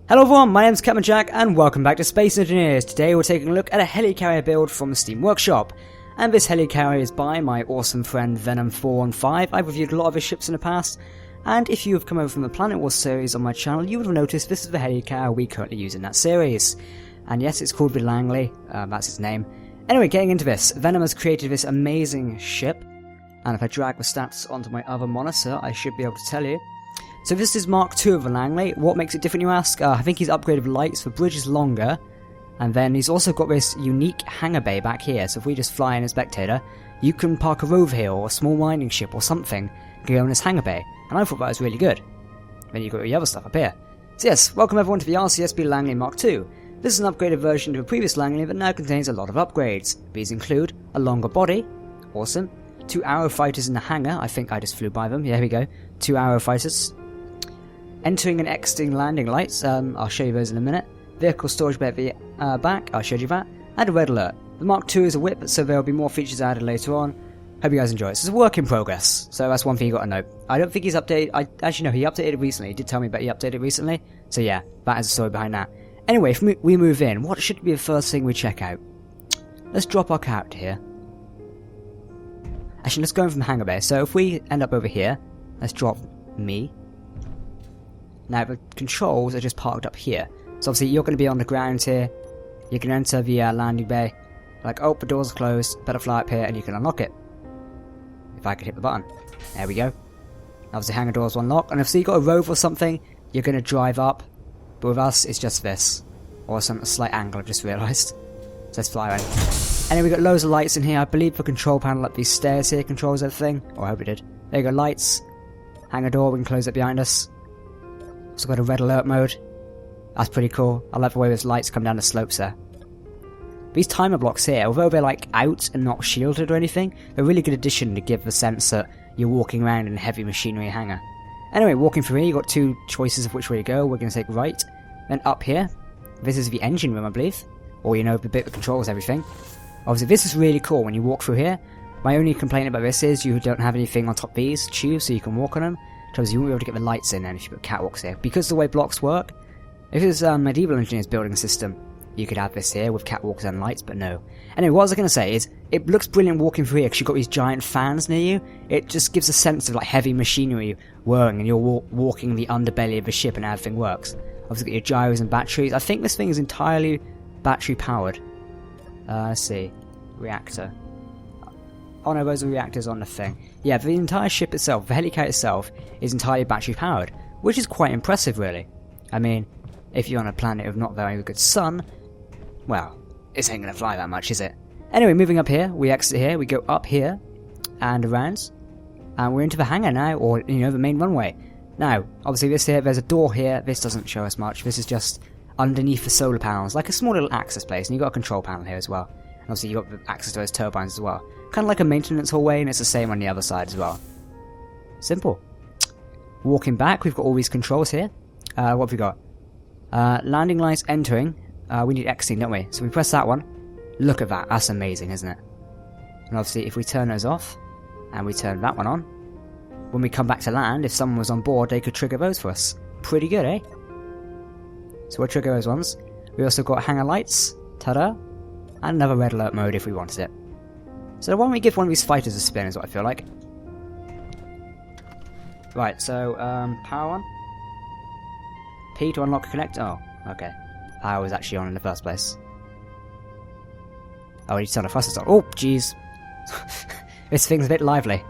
Hello everyone, my name's Captain Jack and welcome back to Space Engineers. Today we're taking a look at a helicarrier build from the Steam Workshop. And this helicarrier is by my awesome friend Venom415. I've reviewed a lot of his ships in the past, and if you have come over from the Planet Wars series on my channel, you would have noticed this is the helicarrier we currently use in that series. And yes, it's called the Langley, that's its name. Anyway, getting into this, Venom has created this amazing ship, and if I drag the stats onto my other monitor, I should be able to tell you. So this is Mark II of the Langley. What makes it different, you ask? I think he's upgraded the lights, the bridge is longer, and then he's also got this unique hangar bay back here, so if we just fly in as spectator, you can park a rover here, or a small mining ship, or something, can go in this hangar bay, and I thought that was really good. Then you've got the other stuff up here. So yes, welcome everyone to the RCSB Langley Mark II. This is an upgraded version to a previous Langley that now contains a lot of upgrades. These include a longer body, awesome, 2 arrow fighters in the hangar, I think I just flew by them, yeah, here we go, 2 arrow fighters. Entering and exiting landing lights, I'll show you those in a minute. Vehicle storage bay at the back, I showed you that. And a red alert. The Mark II is a whip, so there will be more features added later on. Hope you guys enjoy it. This is a work in progress, so that's one thing you got to know. I don't think he's updated, actually no, he updated it recently. He did tell me that he updated recently. So yeah, that is the story behind that. Anyway, if we move in, what should be the first thing we check out? Let's drop our character here. Actually, let's go in from Hangar Bay. So if we end up over here, let's drop me. Now the controls are just parked up here, so obviously you're going to be on the ground here, you can enter the landing bay, like oh the doors are closed, better fly up here and you can unlock it. If I could hit the button. There we go. Obviously hangar doors will unlock, and if you've got a rover or something, you're going to drive up, but with us it's just this. Or a slight angle I've just realised. So let's fly around. And then we've got loads of lights in here, I believe the control panel up these stairs here controls everything, or I hope it did. There you go, lights, hangar door, we can close it behind us. Also got a red alert mode. That's pretty cool. I love the way those lights come down the slopes there. These timer blocks here, although they're like out and not shielded or anything, they're a really good addition to give the sense that you're walking around in a heavy machinery hangar. Anyway, walking through here, you've got 2 choices of which way to go. We're going to take right. Then up here, this is the engine room, I believe. Or, you know, the bit that controls everything. Obviously, this is really cool when you walk through here. My only complaint about this is you don't have anything on top of these tubes so you can walk on them. Because you won't be able to get the lights in, and if you put catwalks here. Because the way blocks work, if it was medieval engineers building a system, you could have this here with catwalks and lights, but no. Anyway, what I was going to say is, it looks brilliant walking through here because you've got these giant fans near you. It just gives a sense of like heavy machinery whirring, and you're walking the underbelly of the ship and how everything works. Obviously got your gyros and batteries. I think this thing is entirely battery powered. Let's see. Reactor. Oh no, those are reactors on the thing. Yeah, the entire ship itself, the helicarrier itself, is entirely battery powered, which is quite impressive really. I mean, if you're on a planet with not very good sun, well, this ain't gonna fly that much, is it? Anyway, moving up here, we exit here, we go up here, and around, and we're into the hangar now, or, you know, the main runway. Now, obviously this here, there's a door here, this doesn't show us much, this is just underneath the solar panels, like a small little access place, and you've got a control panel here as well. And obviously you've got access to those turbines as well. Kind of like a maintenance hallway, and it's the same on the other side as well. Simple. Walking back, we've got all these controls here. What have we got? Landing lights entering. We need exiting, don't we? So we press that one. Look at that. That's amazing, isn't it? And obviously, if we turn those off, and we turn that one on, when we come back to land, if someone was on board, they could trigger those for us. Pretty good, eh? So we'll trigger those ones. We also got hangar lights. Ta-da! And another red alert mode if we wanted it. So why don't we give one of these fighters a spin is what I feel like. Right, so, power on. P to unlock connect. Oh, okay. Power was actually on in the first place. Oh, we need to turn the thrusters on. Oh, jeez. This thing's a bit lively.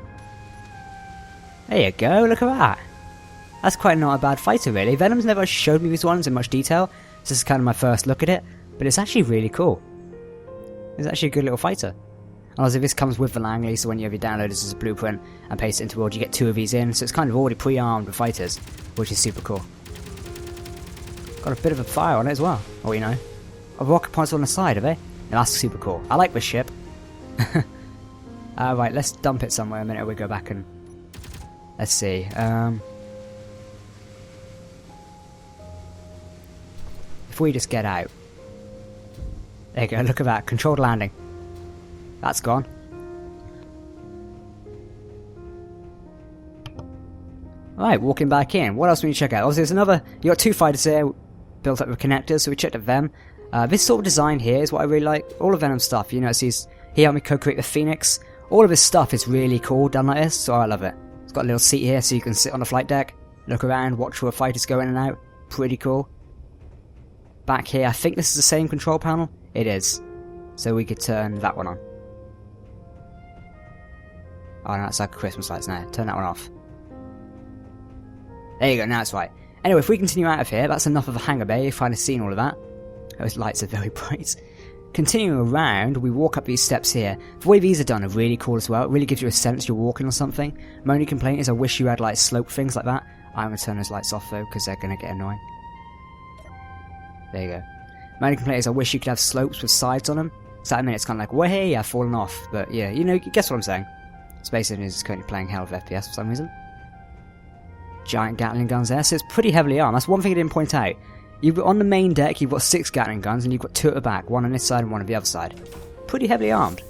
There you go, look at that. That's quite not a bad fighter really. Venom's never showed me these ones in much detail. So this is kind of my first look at it. But it's actually really cool. It's actually a good little fighter. And obviously this comes with the Langley, so when you have your download this as a blueprint and paste it into World, you get 2 of these in, so it's kind of already pre-armed with fighters, which is super cool. Got a bit of a fire on it as well, or you know. A rocket points on the side, have they? And that's super cool. I like this ship. Right, let's dump it somewhere a minute, we go back and... Let's see, if we just get out... There you go, look at that, controlled landing. That's gone. Right, walking back in. What else do we need to check out? Obviously, there's another... You got 2 fighters here, built up with connectors, so we checked at them. This sort of design here is what I really like. All of Venom's stuff, you know, he helped me co-create the Phoenix. All of his stuff is really cool done like this, so I love it. It's got a little seat here so you can sit on the flight deck, look around, watch where fighters go in and out. Pretty cool. Back here, I think this is the same control panel. It is. So we could turn that one on. Oh no, it's like Christmas lights now. Turn that one off. There you go, now it's right. Anyway, if we continue out of here, that's enough of a hangar bay. You've finally seen all of that. Those lights are very bright. Continuing around, we walk up these steps here. The way these are done are really cool as well. It really gives you a sense you're walking on something. My only complaint is I wish you had like slope things like that. I'm going to turn those lights off though, because they're going to get annoying. There you go. My only complaint is I wish you could have slopes with sides on them. So at a minute it's kind of like, way, I've fallen off. But yeah, you know, guess what I'm saying. Space Engine is currently playing hell of FPS for some reason. Giant Gatling guns there, so it's pretty heavily armed. That's one thing I didn't point out. You've got on the main deck, you've got 6 Gatling guns, and you've got 2 at the back, 1 on this side and 1 on the other side. Pretty heavily armed.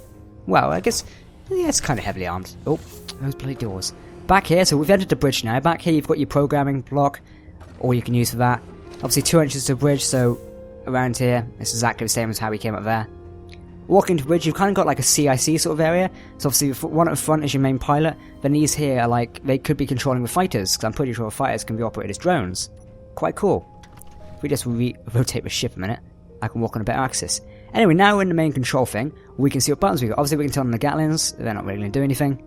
Well, I guess, yeah, it's kind of heavily armed. Oh, those bloody doors. Back here, so we've entered the bridge now. Back here, you've got your programming block, all you can use for that. Obviously, 2 entrances to the bridge, so around here, it's exactly the same as how we came up there. Walking to the bridge, you've kind of got like a CIC sort of area. So obviously, one at the front is your main pilot. Then these here are like, they could be controlling the fighters, because I'm pretty sure fighters can be operated as drones. Quite cool. If we just rotate the ship a minute, I can walk on a better axis. Anyway, now we're in the main control thing. We can see what buttons we got. Obviously, we can turn on the Gatlings. They're not really going to do anything.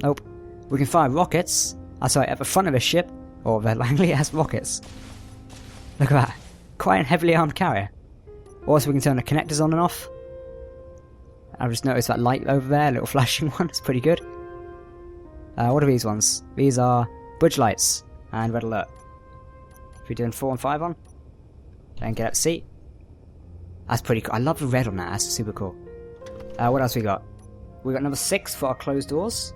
Nope. We can fire rockets. Sorry, at the front of the ship, or the Langley has rockets. Look at that. Quite a heavily armed carrier. Also, we can turn the connectors on and off. I've just noticed that light over there, a little flashing one. It's pretty good. What are these ones? These are bridge lights and red alert. If we're doing 4 and 5 on, then get up to seat. That's pretty cool. I love the red on that. That's super cool. What else we got? We got number 6 for our closed doors.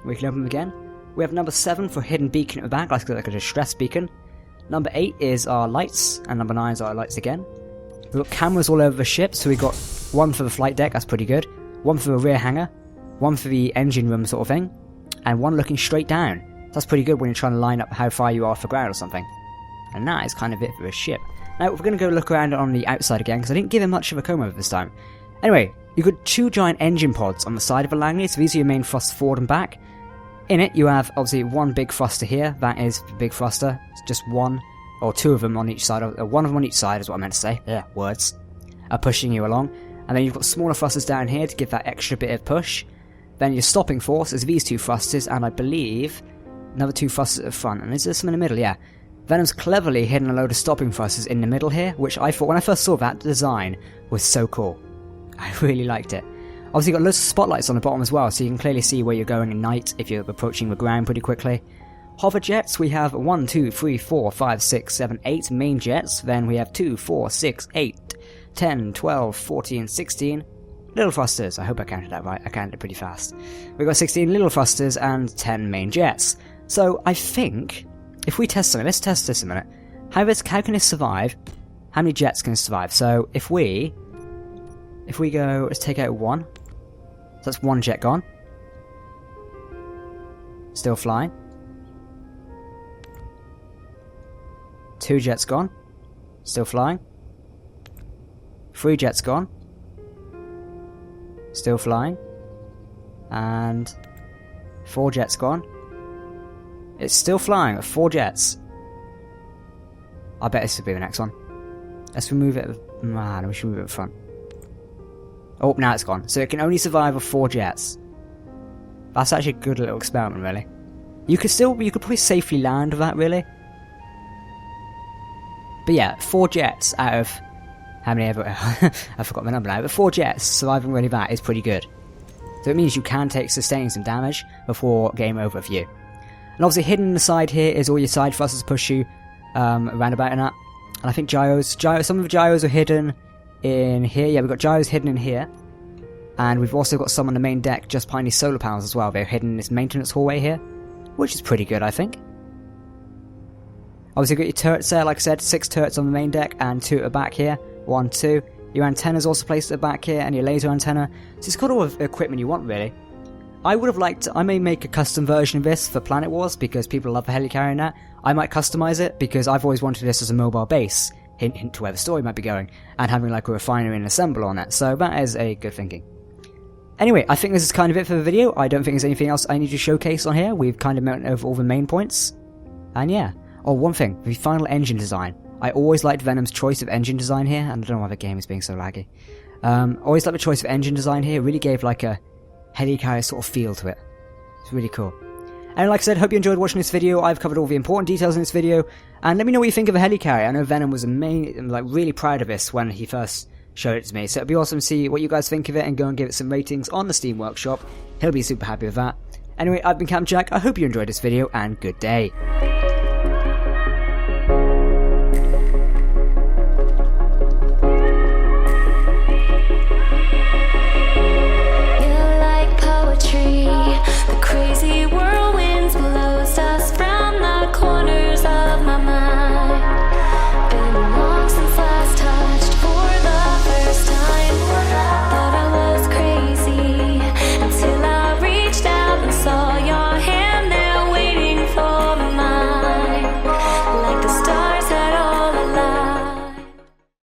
We can open them again. We have number 7 for hidden beacon at the back, like a distress beacon. Number 8 is our lights, and number 9 is our lights again. We've got cameras all over the ship, so we've got 1 for the flight deck, that's pretty good. 1 for the rear hangar. 1 for the engine room sort of thing. And 1 looking straight down. That's pretty good when you're trying to line up how far you are off the ground or something. And that is kind of it for the ship. Now, we're going to go look around on the outside again, because I didn't give him much of a comb over this time. Anyway, you've got 2 giant engine pods on the side of the Langley, so these are your main thrusters forward and back. In it, you have, obviously, 1 big thruster here. That is the big thruster. It's just 1, or 2 of them on each side. 1 of them on each side is what I meant to say. Yeah, words. Are pushing you along. And then you've got smaller thrusters down here to give that extra bit of push. Then your stopping force is these 2 thrusters, and I believe another 2 thrusters at the front. And is there some in the middle? Yeah. Venom's cleverly hidden a load of stopping thrusters in the middle here, which I thought, when I first saw that design, was so cool. I really liked it. Obviously, you've got loads of spotlights on the bottom as well, so you can clearly see where you're going at night if you're approaching the ground pretty quickly. Hover jets, we have 1, 2, 3, 4, 5, 6, 7, 8 main jets. Then we have 2, 4, 6, 8, 10, 12, 14, 16 little thrusters. I hope I counted that right. I counted it pretty fast. We've got 16 little thrusters and 10 main jets. So I think, if we test something, let's test this a minute. How can this survive? How many jets can it survive? So if we go, let's take out 1. So that's 1 jet gone. Still flying. 2 jets gone. Still flying. 3 jets gone. Still flying. And 4 jets gone. It's still flying at 4 jets. I bet this will be the next one. Let's remove it. Man, we should move it at the front. Oh, now it's gone. So it can only survive with 4 jets. That's actually a good little experiment, really. You could probably safely land with that, really. But yeah, 4 jets out of how many ever? I forgot my number now. But 4 jets surviving really that is pretty good. So it means you can sustain some damage before game over for you. And obviously hidden in the side here is all your side thrusters to push you around about in that. And I think some of the gyros are hidden in here. Yeah, we've got gyros hidden in here. And we've also got some on the main deck just behind these solar panels as well. They're hidden in this maintenance hallway here, which is pretty good, I think. Obviously, you've got your turrets there, like I said, 6 turrets on the main deck and 2 at the back here. 1, 2. Your antenna's also placed at the back here, and your laser antenna. So it's got all the equipment you want, really. I would have liked, I may make a custom version of this for Planet Wars because people love the helicarrier in that. I might customize it because I've always wanted this as a mobile base, hint to where the story might be going, and having like a refinery and assembler on that, so that is a good thinking. Anyway, I think this is kind of it for the video. I don't think there's anything else I need to showcase on here. We've kind of went over all the main points. And yeah. Oh, one thing, the final engine design. I always liked Venom's choice of engine design here, and I don't know why the game is being so laggy. Always liked the choice of engine design here. It really gave like a helicarrier sort of feel to it. It's really cool. And like I said, hope you enjoyed watching this video. I've covered all the important details in this video, and let me know what you think of a helicarrier. I know Venom was really proud of this when he first showed it to me, so it'd be awesome to see what you guys think of it and go and give it some ratings on the Steam Workshop. He'll be super happy with that. Anyway, I've been Captain Jack. I hope you enjoyed this video, and good day.